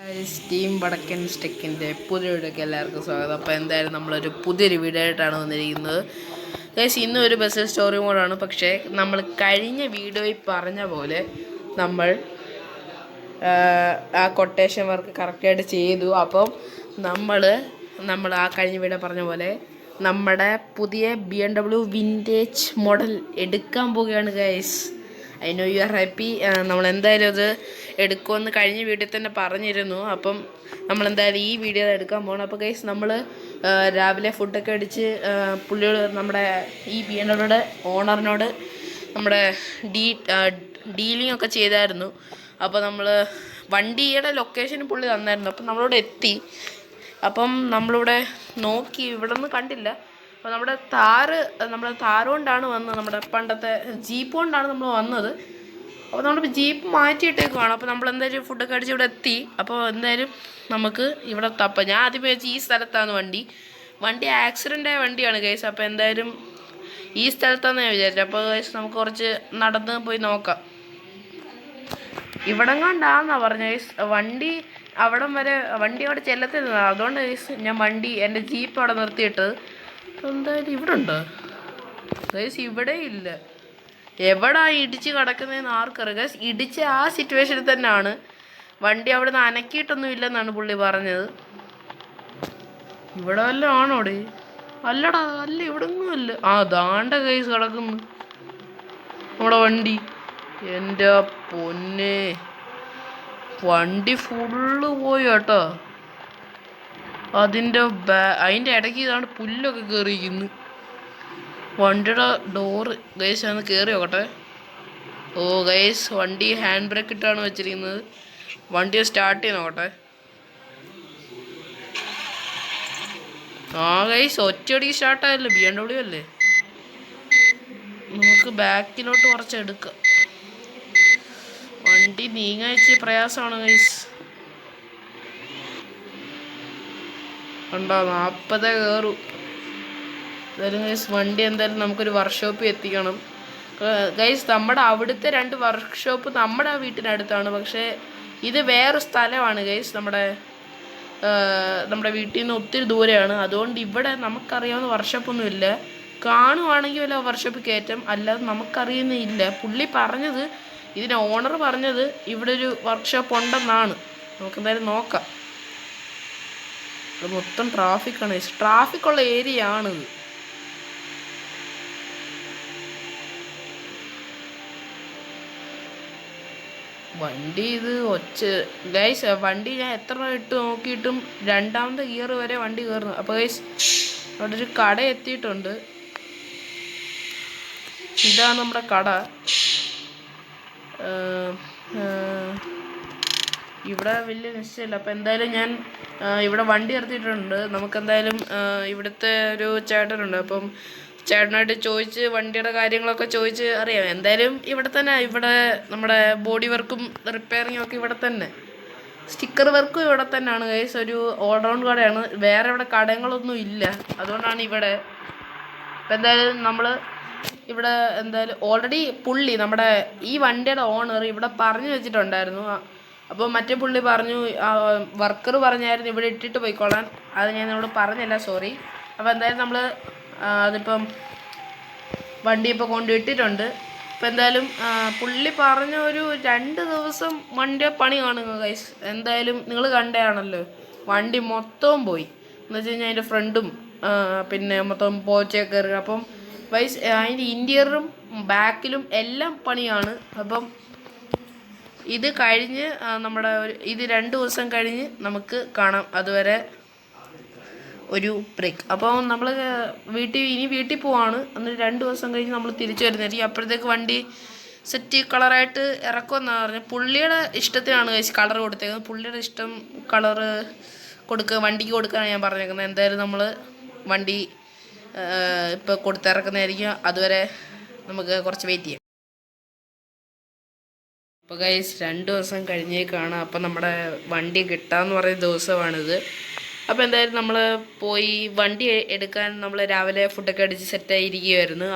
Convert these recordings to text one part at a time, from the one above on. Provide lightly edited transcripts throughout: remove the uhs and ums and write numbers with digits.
Steam വടക്കൻ സ്റ്റെക്കിൻ്റെ പുതിയ വീഡിയോക്ക് എല്ലാവർക്കും സ്വാഗതം. അപ്പോൾ എന്തായാലും നമ്മളൊരു പുതിയൊരു വീഡിയോ ആയിട്ടാണ് വന്നിരിക്കുന്നത്. ഇന്നും ഒരു ബസ്സിൽ സ്റ്റോറി മോഡാണ്. പക്ഷേ നമ്മൾ കഴിഞ്ഞ വീഡിയോയിൽ പറഞ്ഞ പോലെ നമ്മൾ ആ കൊട്ടേഷൻ വർക്ക് കറക്റ്റായിട്ട് ചെയ്തു. അപ്പം നമ്മൾ ആ കഴിഞ്ഞ വീഡിയോ പറഞ്ഞ പോലെ നമ്മുടെ പുതിയ BMW വിൻറ്റേജ് മോഡൽ എടുക്കാൻ പോവുകയാണ് guys. I know you are happy. നമ്മളെന്തായാലും അത് എടുക്കുമെന്ന് കഴിഞ്ഞ വീഡിയോ തന്നെ പറഞ്ഞിരുന്നു. അപ്പം നമ്മളെന്തായാലും ഈ വീഡിയോ എടുക്കാൻ പോകണം. അപ്പോൾ ഗൈസ് നമ്മൾ രാവിലെ ഫുഡൊക്കെ അടിച്ച് പുള്ളിയോട് നമ്മുടെ ഈ BMW ഓണറിനോട് നമ്മുടെ ഡീലിംഗ് ഒക്കെ ചെയ്തായിരുന്നു. അപ്പോൾ നമ്മൾ വണ്ടിയുടെ ലൊക്കേഷൻ പുള്ളി തന്നായിരുന്നു. അപ്പം നമ്മളോട് എത്തി. അപ്പം നമ്മളിവിടെ നോക്കി, ഇവിടെ ഒന്നും കണ്ടില്ല. അപ്പോൾ നമ്മുടെ താറ് കൊണ്ടാണ് വന്നത്. നമ്മുടെ പണ്ടത്തെ ജീപ്പ് കൊണ്ടാണ് നമ്മൾ വന്നത്. അപ്പോൾ നമ്മളിപ്പോൾ ജീപ്പ് മാറ്റിയിട്ടേക്കുവാണ്. അപ്പോൾ നമ്മളെന്തായാലും ഫുഡൊക്കെ അടിച്ച് ഇവിടെ എത്തി. അപ്പോൾ എന്തായാലും നമുക്ക് ഇവിടെ തപ്പാം. ഞാൻ ആദ്യം വെച്ച് ഈ സ്ഥലത്താണ് വണ്ടി ആക്സിഡൻ്റ് ആയ വണ്ടിയാണ് ഗൈസ്. അപ്പോൾ എന്തായാലും ഈ സ്ഥലത്താണെന്ന് ഞാൻ വിചാരിച്ചു. അപ്പോൾ ഗൈസ് നമുക്ക് കുറച്ച് നടന്ന് പോയി നോക്കാം. ഇവിടെ കണ്ടാന്നാണ് പറഞ്ഞ ഗൈസ്. വണ്ടി അവിടെ ചെല്ലത്തില്ല. അതുകൊണ്ട് ഗൈസ് ഞാൻ എൻ്റെ ജീപ്പ് അവിടെ നിർത്തിയിട്ടത്. എന്തായാലും ഇവിടെ ഉണ്ടോ ഗൈസ്? ഇവിടെ ഇല്ല. എവിടാ ഇടിച്ച് കിടക്കുന്നതെന്ന് ആർക്കറിയാം ഗൈസ്. ഇടിച്ച ആ സിറ്റുവേഷനിൽ തന്നെയാണ്. വണ്ടി അവിടെ നിന്ന് അനക്കിയിട്ടൊന്നും ഇല്ലെന്നാണ് പുള്ളി പറഞ്ഞത്. ഇവിടെ വല്ലതും ആണോടെ? അല്ലടാ, അല്ല, ഇവിടെ ഒന്നും അല്ല. ദാണ്ട ഗൈസ് കിടക്കുന്നു നമ്മുടെ വണ്ടി. എൻ്റെ പൊന്നെ, വണ്ടി ഫുള്ള് പോയി കേട്ടോ. അതിൻ്റെ ഇടയ്ക്ക് ഇതാണ് പുല്ലൊക്കെ കയറിയിരിക്കുന്നു. വണ്ടിയുടെ ഡോറ് ഗൈസ് ആണ്, കയറി നോക്കട്ടെ. ഓ ഗൈസ്, വണ്ടി ഹാൻഡ് ബ്രേക്ക് ഇട്ടാണ് വെച്ചിരിക്കുന്നത്. വണ്ടി സ്റ്റാർട്ട് ചെയ്ത് നോക്കട്ടെ. ഗൈസ്, ഒറ്റയടിക്ക് സ്റ്റാർട്ടായല്ലോ. BMW അല്ലേ. നമുക്ക് ബാക്കിലോട്ട് കുറച്ച് എടുക്കാം. വണ്ടി നീങ്ങാഴ്ച പ്രയാസമാണ് ഗൈസ്. ഉണ്ടോ 40 കയറും. എന്തായാലും ഗൈസ് വണ്ടി എന്തായാലും നമുക്കൊരു വർക്ക്ഷോപ്പിൽ എത്തിക്കണം ഗൈസ്. നമ്മുടെ അവിടുത്തെ 2 വർക്ക്ഷോപ്പ് നമ്മുടെ വീട്ടിനടുത്താണ്. പക്ഷേ ഇത് വേറൊരു സ്ഥലമാണ് ഗൈസ്. നമ്മുടെ വീട്ടിൽ നിന്ന് ഒത്തിരി ദൂരെയാണ്. അതുകൊണ്ട് ഇവിടെ നമുക്കറിയാവുന്ന വർക്ക്ഷോപ്പൊന്നും ഇല്ല. കാണുവാണെങ്കിൽ വല്ല വർക്ക്ഷോപ്പ് കയറ്റം, അല്ലാതെ നമുക്കറിയുന്നില്ല. ഇതിൻ്റെ ഓണർ പറഞ്ഞത് ഇവിടെ ഒരു വർക്ക്ഷോപ്പ് ഉണ്ടെന്നാണ്. നമുക്കെന്തായാലും നോക്കാം. ഇവിടെ മൊത്തം ട്രാഫിക്കാണ്. ട്രാഫിക്കുള്ള ഏരിയ ആണിത്. വണ്ടി ഇത് ഗൈസ്, വണ്ടി ഞാൻ എത്ര ഇട്ട് നോക്കിയിട്ടും 2ാമത്തെ ഗിയർ വരെ വണ്ടി കയറുന്നു. അപ്പോൾ ഗൈസ് അവിടെ ഒരു കട എത്തിയിട്ടുണ്ട്. ഇതാണ് നമ്മുടെ കട. ഇവിടെ വലിയ നിശ്ചയമില്ല. അപ്പോൾ എന്തായാലും ഞാൻ ഇവിടെ വണ്ടി നിർത്തിയിട്ടുണ്ട്. നമുക്കെന്തായാലും ഇവിടുത്തെ ഒരു ചേട്ടനുണ്ട്. അപ്പം ചേട്ടനായിട്ട് ചോദിച്ച് വണ്ടിയുടെ കാര്യങ്ങളൊക്കെ ചോദിച്ച് അറിയാം. എന്തായാലും ഇവിടെ നമ്മുടെ ബോഡി വർക്കും റിപ്പയറിങ്ങും ഒക്കെ ഇവിടെ തന്നെ. സ്റ്റിക്കർ വർക്കും ഇവിടെ തന്നെയാണ് ഗൈസ്. ഒരു ഓൾറൗണ്ട് കടയാണ്. വേറെ ഇവിടെ കടകളൊന്നും ഇല്ല. അതുകൊണ്ടാണ് ഇവിടെ. അപ്പം എന്തായാലും നമ്മൾ ഇവിടെ ഓൾറെഡി നമ്മുടെ ഈ വണ്ടിയുടെ ഓണർ ഇവിടെ പറഞ്ഞു വെച്ചിട്ടുണ്ടായിരുന്നു. അപ്പോൾ മറ്റേ പുള്ളി പറഞ്ഞു, വർക്കർ പറഞ്ഞായിരുന്നു ഇവിടെ ഇട്ടിട്ട് പോയിക്കോളാൻ. അത് ഞാൻ ഇവിടെ പറഞ്ഞില്ല, സോറി. അപ്പോൾ എന്തായാലും നമ്മൾ അതിപ്പം വണ്ടി ഇപ്പോൾ കൊണ്ടിട്ടിട്ടുണ്ട്. അപ്പോൾ എന്തായാലും പുള്ളി പറഞ്ഞ ഒരു 2 ദിവസം വണ്ടിയെ പണി കാണുക ഗൈസ്. എന്തായാലും നിങ്ങൾ കണ്ടതാണല്ലോ, വണ്ടി മൊത്തവും പോയി. എന്ന് വെച്ച് കഴിഞ്ഞാൽ അതിൻ്റെ ഫ്രണ്ടും പിന്നെ മൊത്തം പോച്ചയൊക്കെ കയറുക. അപ്പം ഗൈസ് അതിൻ്റെ ഇൻറ്റീരിയറും ബാക്കിലും എല്ലാം പണിയാണ്. അപ്പം ഇത് കഴിഞ്ഞ് ഇത് 2 ദിവസം കഴിഞ്ഞ് നമുക്ക് കാണാം. അതുവരെ ഒരു ബ്രേക്ക്. അപ്പോൾ നമ്മൾ വീട്ടിൽ പോവാണ്. എന്നിട്ട് 2 ദിവസം കഴിഞ്ഞ് നമ്മൾ തിരിച്ചു വരുന്നതായിരിക്കും. അപ്പോഴത്തേക്ക് വണ്ടി സെറ്റ് കളറായിട്ട് ഇറക്കുമെന്നാണ് പറഞ്ഞത്. പുള്ളിയുടെ ഇഷ്ടത്തിനാണ് കളർ കൊടുത്തേക്കുന്നത്. പുള്ളിയുടെ ഇഷ്ടം കളറ് വണ്ടിക്ക് കൊടുക്കാനാണ് ഞാൻ പറഞ്ഞേക്കുന്നത്. എന്തായാലും നമ്മൾ വണ്ടി ഇപ്പോൾ കൊടുത്തിറക്കുന്നതായിരിക്കും. അതുവരെ നമുക്ക് കുറച്ച് വെയിറ്റ് ചെയ്യാം. അപ്പോൾ ഗൈസ് 2 ദിവസം കഴിഞ്ഞേക്കാണ്. അപ്പം നമ്മുടെ വണ്ടി കിട്ടാമെന്ന് പറയുന്ന ദിവസമാണിത്. അപ്പോൾ എന്തായാലും നമ്മൾ പോയി വണ്ടി എടുക്കാൻ നമ്മൾ രാവിലെ ഫുഡൊക്കെ അടിച്ച് സെറ്റായിരിക്കുമായിരുന്നു.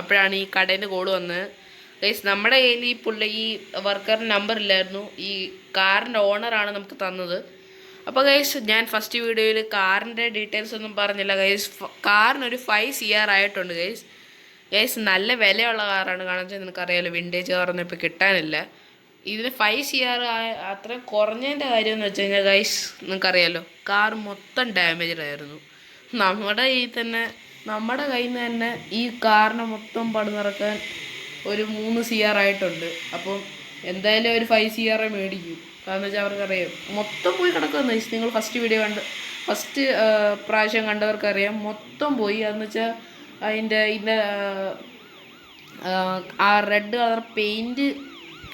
അപ്പോഴാണ് ഈ കടയിൽ നിന്ന് കോൾ വന്നത്. ഗൈസ് നമ്മുടെ കയ്യിൽ ഈ വർക്കറിൻ്റെ നമ്പർ ഇല്ലായിരുന്നു. ഈ കാറിൻ്റെ ഓണറാണ് നമുക്ക് തന്നത്. അപ്പോൾ ഗൈസ് ഞാൻ ഫസ്റ്റ് വീഡിയോയിൽ കാറിൻ്റെ ഡീറ്റെയിൽസ് ഒന്നും പറഞ്ഞില്ല ഗൈസ്. കാറിനൊരു 5 CR ആയിട്ടുണ്ട് ഗൈസ്. ഗൈസ് നല്ല വിലയുള്ള കാറാണ്. കാരണം വെച്ചാൽ നിനക്കറിയാമല്ലോ, വിൻറ്റേജ് കാറൊന്നും ഇപ്പോൾ കിട്ടാനില്ല. ഇതിന് 5 CR അത്രയും കുറഞ്ഞതിൻ്റെ കാര്യം എന്ന് വെച്ച് കഴിഞ്ഞാൽ ഗൈസ്, നിനക്കറിയാമല്ലോ, കാർ മൊത്തം ഡാമേജ്ഡ് ആയിരുന്നു. നമ്മുടെ കയ്യിൽ നിന്ന് തന്നെ ഈ കാറിനെ മൊത്തം പണിതിറക്കാൻ ഒരു 3 CR ആയിട്ടുണ്ട്. അപ്പം എന്തായാലും ഒരു 5 CR മേടിക്കും. കാരണം വെച്ചാൽ അവർക്കറിയാം മൊത്തം പോയി കിടക്കുന്ന. നിങ്ങൾ ഫസ്റ്റ് പ്രാവശ്യം കണ്ടവർക്കറിയാം മൊത്തം പോയി. അതെന്ന് വെച്ചാൽ ഇതിൻ്റെ ആ റെഡ് കളർ പെയിൻറ്റ്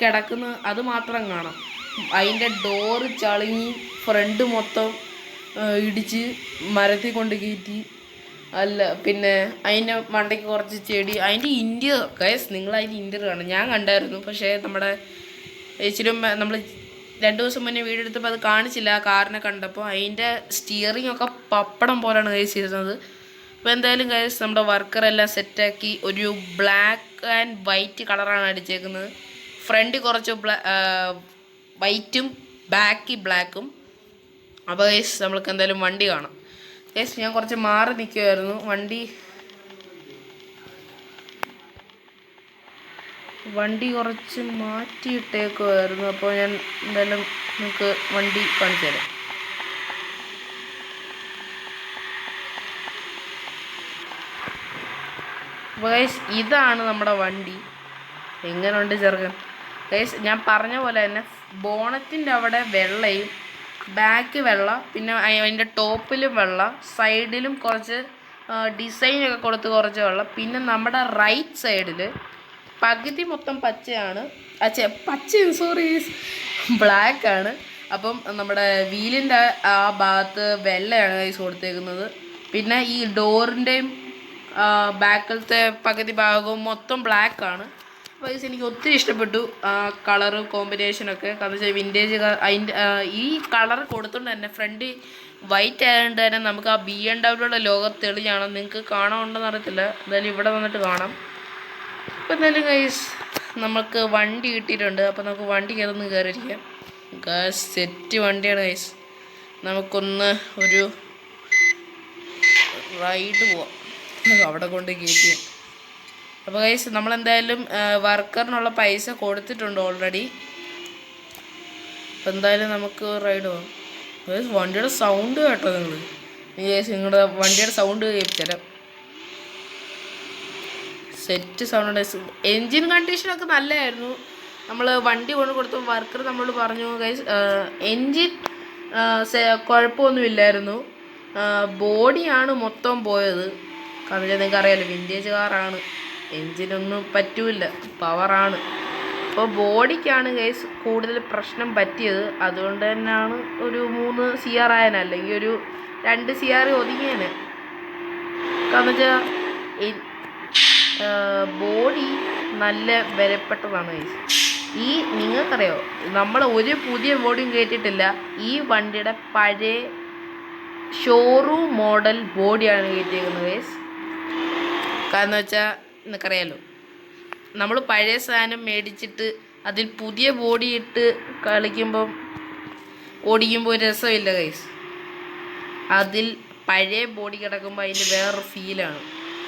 കിടക്കുന്ന അത് മാത്രം കാണാം. അതിൻ്റെ ഡോറ് ചളുങ്ങി ഫ്രണ്ട് മൊത്തം ഇടിച്ച് മരത്തിൽ കൊണ്ട് കയറ്റി. പിന്നെ അതിൻ്റെ മണ്ടയ്ക്ക് കുറച്ച് ചെടി. അതിൻ്റെ ഇൻറ്റീരിയർ ഗൈസ്, നിങ്ങൾ അതിൻ്റെ ഇൻറ്റീരിയർ കാണും. ഞാൻ കണ്ടായിരുന്നു, പക്ഷേ നമ്മുടെ ഇച്ചിരി നമ്മൾ 2 ദിവസം മുന്നേ വീഡിയോ എടുത്തപ്പോൾ അത് കാണിച്ചില്ല. ആ കാറിനെ കണ്ടപ്പോൾ അതിൻ്റെ സ്റ്റിയറിംഗ് ഒക്കെ പപ്പടം പോലെയാണ് ഗൈസ് ഇരുന്നത്. അപ്പോൾ എന്തായാലും ഗൈസ് നമ്മുടെ വർക്കറെല്ലാം സെറ്റാക്കി. ഒരു ബ്ലാക്ക് ആൻഡ് വൈറ്റ് കളറാണ് അടിച്ചേക്കുന്നത്. ഫ്രണ്ട് കുറച്ച് വൈറ്റും ബാക്കി ബ്ലാക്കും. അപ്പോൾ ഗൈസ് നമ്മൾക്ക് എന്തായാലും വണ്ടി കാണാം. ഗൈസ് ഞാൻ കുറച്ച് മാറി നിൽക്കുമായിരുന്നു. വണ്ടി കുറച്ച് മാറ്റിയിട്ടേക്കുമായിരുന്നു. അപ്പോൾ ഞാൻ എന്തായാലും നിങ്ങൾക്ക് വണ്ടി കാണിച്ചു തരാം. അപ്പോൾ ഗൈസ് ഇതാണ് നമ്മുടെ വണ്ടി. എങ്ങനെയുണ്ട് ചെറുക്കൻ? ഗൈസ് ഞാൻ പറഞ്ഞ പോലെ തന്നെ ബോണറ്റിൻ്റെ അവിടെ വെള്ളയും ബാക്ക് വെള്ള, പിന്നെ അതിൻ്റെ ടോപ്പിലും വെള്ള, സൈഡിലും കുറച്ച് ഡിസൈനൊക്കെ കൊടുത്ത് കുറച്ച് വെള്ള. പിന്നെ നമ്മുടെ റൈറ്റ് സൈഡിൽ പകുതി മൊത്തം പച്ചയാണ്. ബ്ലാക്കാണ്. അപ്പം നമ്മുടെ വീലിൻ്റെ ആ ഭാഗത്ത് വെള്ളയാണ് ഗൈസ് കൊടുത്തേക്കുന്നത്. പിന്നെ ഈ ഡോറിൻ്റെയും ബാക്കിലത്തെ പകുതി ഭാഗവും മൊത്തം ബ്ലാക്കാണ്. അപ്പോൾ ഗൈസ് എനിക്ക് ഒത്തിരി ഇഷ്ടപ്പെട്ടു ആ കളറ് കോമ്പിനേഷനൊക്കെ. കാരണം വെച്ചാൽ വിൻറ്റേജ് അതിൻ്റെ ഈ കളർ കൊടുത്തുകൊണ്ട് തന്നെ ഫ്രണ്ട് വൈറ്റ് ആയതുകൊണ്ട് തന്നെ നമുക്ക് ആ BMW ലോഗോ തെളിയാണ്. നിങ്ങൾക്ക് കാണാനുണ്ടെന്ന് അറിയത്തില്ല, എന്തായാലും ഇവിടെ വന്നിട്ട് കാണാം. അപ്പോൾ എന്തായാലും ഗൈസ് നമുക്ക് വണ്ടി കിട്ടിയിട്ടുണ്ട്. അപ്പോൾ നമുക്ക് വണ്ടി കയറിയിരിക്കാം. ഗൈസ് സെറ്റ് വണ്ടിയാണ് ഗൈസ്. നമുക്കൊന്ന് ഒരു റൈഡ് പോവാം, അവിടെ കൊണ്ട് കയറ്റി. അപ്പോൾ ഗൈസ് നമ്മളെന്തായാലും വർക്കറിനുള്ള പൈസ കൊടുത്തിട്ടുണ്ട് ഓൾറെഡി. അപ്പോൾ എന്തായാലും നമുക്ക് റൈഡ് പോകാം. ഗൈസ് വണ്ടിയുടെ സൗണ്ട് കേട്ടോ നിങ്ങൾ? ഗൈസ് നിങ്ങളുടെ വണ്ടിയുടെ സൗണ്ട് കേൾപ്പിച്ചുതരാം. Set sound. എൻജിൻ കണ്ടീഷനൊക്കെ നല്ലതായിരുന്നു. നമ്മൾ വണ്ടി കൊണ്ട് കൊടുത്ത വർക്കർ നമ്മളോട് പറഞ്ഞു ഗൈസ് എൻജിൻ കുഴപ്പമൊന്നുമില്ലായിരുന്നു. ബോഡിയാണ് മൊത്തം പോയത്. കാരണം വെച്ചാൽ നിങ്ങൾക്ക് അറിയാമല്ലോ, വിൻറ്റേജ് കാറാണ്, എൻജിനൊന്നും പറ്റൂല, പവറാണ്. അപ്പോൾ ബോഡിക്കാണ് ഗൈസ് കൂടുതൽ പ്രശ്നം പറ്റിയത്. അതുകൊണ്ട് തന്നെയാണ് ഒരു 3 CR ആയന, അല്ലെങ്കിൽ ഒരു 2 CR ഒതുങ്ങിയേനെ. കാരണം വെച്ചാൽ ബോഡി നല്ല വിലപ്പെട്ടതാണ് ഗൈസ്. നിങ്ങൾക്കറിയോ, നമ്മൾ ഒരു പുതിയ ബോഡിയും കയറ്റിയിട്ടില്ല. ഈ വണ്ടിയുടെ പഴയ ഷോറൂം മോഡൽ ബോഡിയാണ് കയറ്റിയിരിക്കുന്നത് ഗൈസ്. കാരണം വെച്ചാൽ നിനക്കറിയാലോ, നമ്മൾ പഴയ സാധനം മേടിച്ചിട്ട് അതിൽ പുതിയ ബോഡി ഇട്ട് ഓടിക്കുമ്പോൾ ഒരു രസമില്ല ഗൈസ്. അതിൽ പഴയ ബോഡി കിടക്കുമ്പോൾ അതിൻ്റെ വേറൊരു ഫീലാണ്.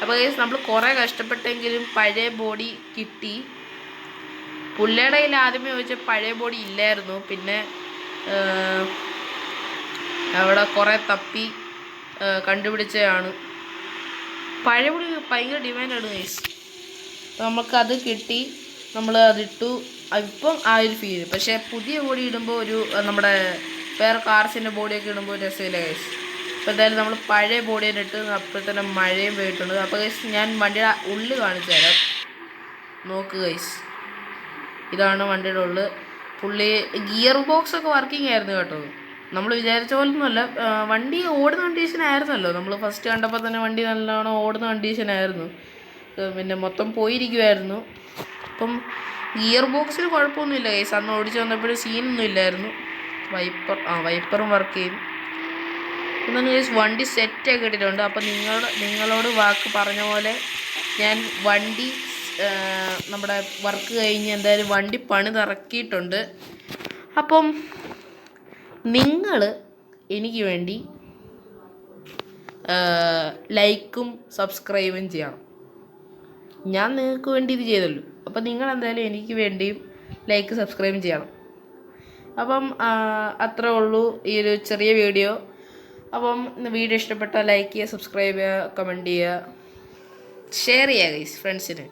അപ്പോൾ ഗൈസ് നമ്മൾ കുറേ കഷ്ടപ്പെട്ടെങ്കിലും പഴയ ബോഡി കിട്ടി. പുള്ളിയുടെ കയ്യിൽ ആദ്യമേ ചോദിച്ചാൽ പഴയ ബോഡി ഇല്ലായിരുന്നു. പിന്നെ അവിടെ കുറേ തപ്പി കണ്ടുപിടിച്ചതാണ്. പഴയ ബോഡി ഭയങ്കര ഡിമാൻഡാണ് ഗൈസ്. നമുക്കത് കിട്ടി, നമ്മൾ അതിട്ടു. ഇപ്പം ആ ഒരു ഫീല്. പക്ഷേ പുതിയ ബോഡി ഇടുമ്പോൾ ഒരു നമ്മുടെ വേറെ കാർസിൻ്റെ ബോഡിയൊക്കെ ഇടുമ്പോൾ രസമില്ല ഗൈസ്. അപ്പോൾ എന്തായാലും നമ്മൾ പഴയ ബോഡി തന്നെ ഇട്ട്. അപ്പോൾ തന്നെ മഴയും പോയിട്ടുണ്ട്. അപ്പോൾ ഗൈസ് ഞാൻ വണ്ടിയുടെ ഉള്ളിൽ കാണിച്ചു തരാം. നോക്ക് ഗൈസ്, ഇതാണ് വണ്ടിയുടെ ഉള്ളിൽ. ഗിയർ ബോക്സ് ഒക്കെ വർക്കിംഗ് ആയിരുന്നു കേട്ടോ. നമ്മൾ വിചാരിച്ച പോലൊന്നുമല്ല. വണ്ടി ഓടുന്ന കണ്ടീഷനായിരുന്നല്ലോ. നമ്മൾ ഫസ്റ്റ് കണ്ടപ്പോൾ തന്നെ വണ്ടി നല്ലോണം ഓടുന്ന കണ്ടീഷനായിരുന്നു. പിന്നെ മൊത്തം പോയിരിക്കുമായിരുന്നു. അപ്പം ഗിയർ ബോക്സിന് കുഴപ്പമൊന്നുമില്ല ഗൈസ്. അന്ന് ഓടിച്ച് വന്നപ്പോഴും സീനൊന്നും ഇല്ലായിരുന്നു. വൈപ്പറും വർക്ക് ചെയ്യും. എന്നാലും ഗൈസ് വണ്ടി സെറ്റാക്കി ഇട്ടിട്ടുണ്ട്. അപ്പം നിങ്ങളോട് വാക്ക് പറഞ്ഞ പോലെ ഞാൻ വണ്ടി നമ്മുടെ വർക്ക് കഴിഞ്ഞ് എന്തായാലും വണ്ടി പണിതിറക്കിയിട്ടുണ്ട്. അപ്പം നിങ്ങൾ എനിക്ക് വേണ്ടി ലൈക്കും സബ്സ്ക്രൈബും ചെയ്യണം. ഞാൻ നിങ്ങൾക്ക് വേണ്ടി ഇത് ചെയ്തല്ലോ. അപ്പം നിങ്ങൾ എന്തായാലും എനിക്ക് വേണ്ടിയും ലൈക്ക് സബ്സ്ക്രൈബും ചെയ്യണം. അപ്പം അത്രേ ഉള്ളൂ ഈ ഒരു ചെറിയ വീഡിയോ. അപ്പം വീഡിയോ ഇഷ്ടപ്പെട്ടാൽ ലൈക്ക് ചെയ്യുക, സബ്സ്ക്രൈബ് ചെയ്യുക, കമൻറ്റ് ചെയ്യുക, ഷെയർ ചെയ്യുക ഗൈസ് ഫ്രണ്ട്സിന്.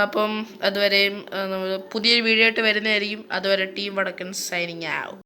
അപ്പം അതുവരെയും നമ്മൾ പുതിയൊരു വീഡിയോ ആയിട്ട് വരുന്നതായിരിക്കും. അതുവരെ ടീം വടക്കൻ സൈനിങ് ഔട്ട്.